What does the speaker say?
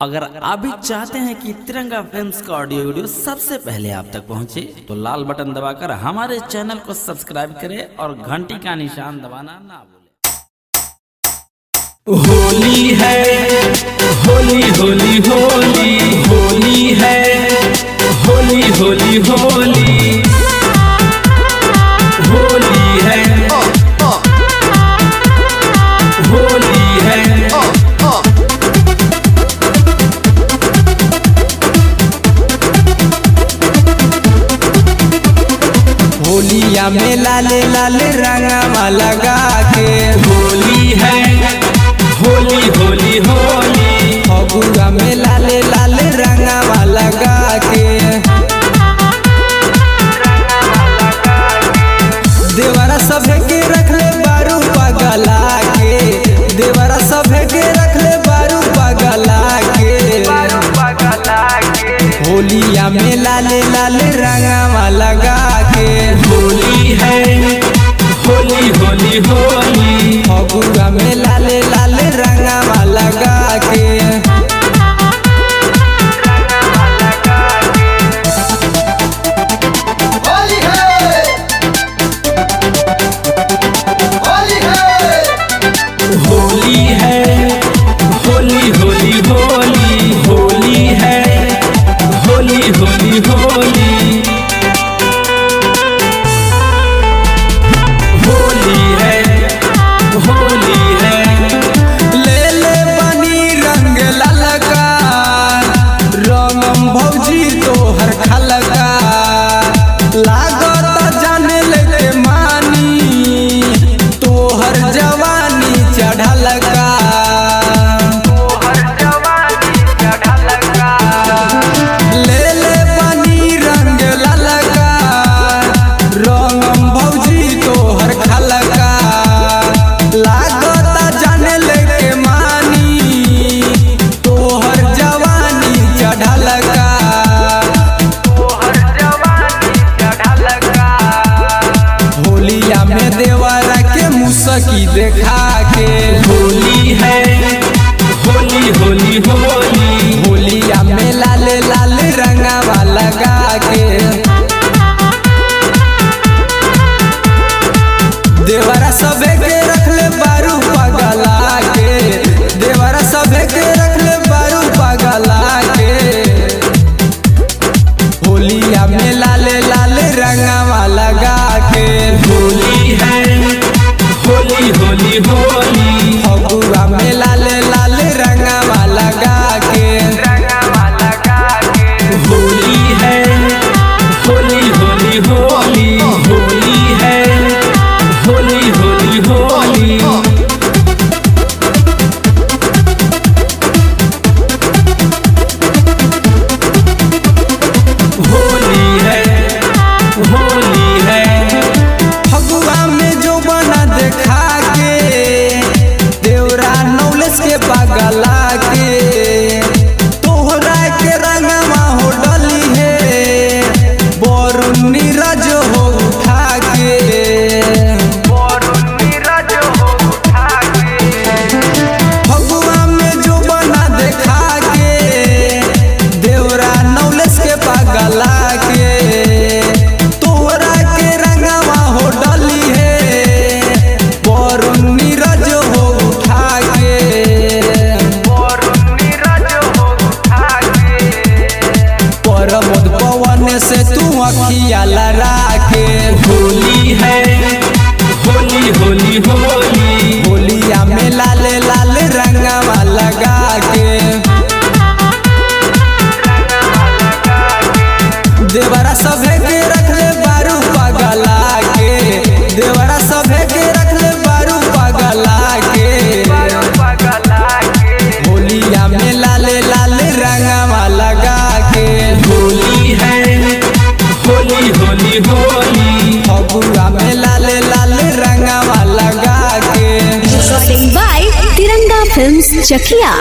अगर आप भी चाहते हैं कि तिरंगा फिल्म्स का ऑडियो वीडियो सबसे पहले आप तक पहुंचे, तो लाल बटन दबाकर हमारे चैनल को सब्सक्राइब करें और घंटी का निशान दबाना ना भूलें। होली है, होली होली होली, होली है, होली होली होली, होली है, होली है। होलिया में लाले लाले रंगवा लगा के, होली है, होली होली होली, फगुआ में लाले लाले रंगवा लगा के, देवरा सभे के रखले बारू पगला के, देवरा सभे के रखले बारू पगला के, होलिया में लाले लाले रंगवा लगा के, होली है, होली होली होली, फगुआ में लाले लाले रंगवा लगा के। होली है, होली है, होली है, होली होली होली, होली है, होली होली होली, होली है, होली है। ले ले बनी रंग ललका, रंगम भौजी तोहर खलका, लागत जाने लेके मानी, तोहर जवानी चढ़लका, ले ले बनी रंग ललका, रंगम भौजी तोहर खलका, लागत जाने लेके मानी, तोहर जवानी चढ़लका, होलिया में देवरा के मुसकी देखा के, होली है, होली होली होली, होलिया में लाले लाले रंगवा लगा के, देवरा सभे के रखले बारू पगला के, देवरा सभे के रखले बारू पगला के, होलिया में लाले लाले रंगवा लगा के, होली है, होली होली होली, फगुआ में लाले लाले रंगवा लगा के, होली है, होली होली होली, होली है, होली होली होली, होली है, होली है। फगुआ में जो बना देखा के, देवरा नौलेस के पगला के, तोहरा के रंगवा हो डली है, बोरुन नीरज हो उठा के, फगुआ में जो बना देखा के, देवरा नौलेस के पगला के, तोहरा के रंगवा हो डली है, बोरुन नीरज हो उठा के, परमोद पवन से तू अखिया लड़ा के, होली है, होली होली होली, होलिया में लाले लाले रंगवा लगा के, देवरा सभे के रखले बारू पगला के, देवरा सभे के रखले बारू पगला के, होलिया में लाले लाले रंगवा लगा के, होली है, होली होली होली, फगुआ में लाले लाले रंगवा लगा के। Recording by Tiranga Films, Chakia।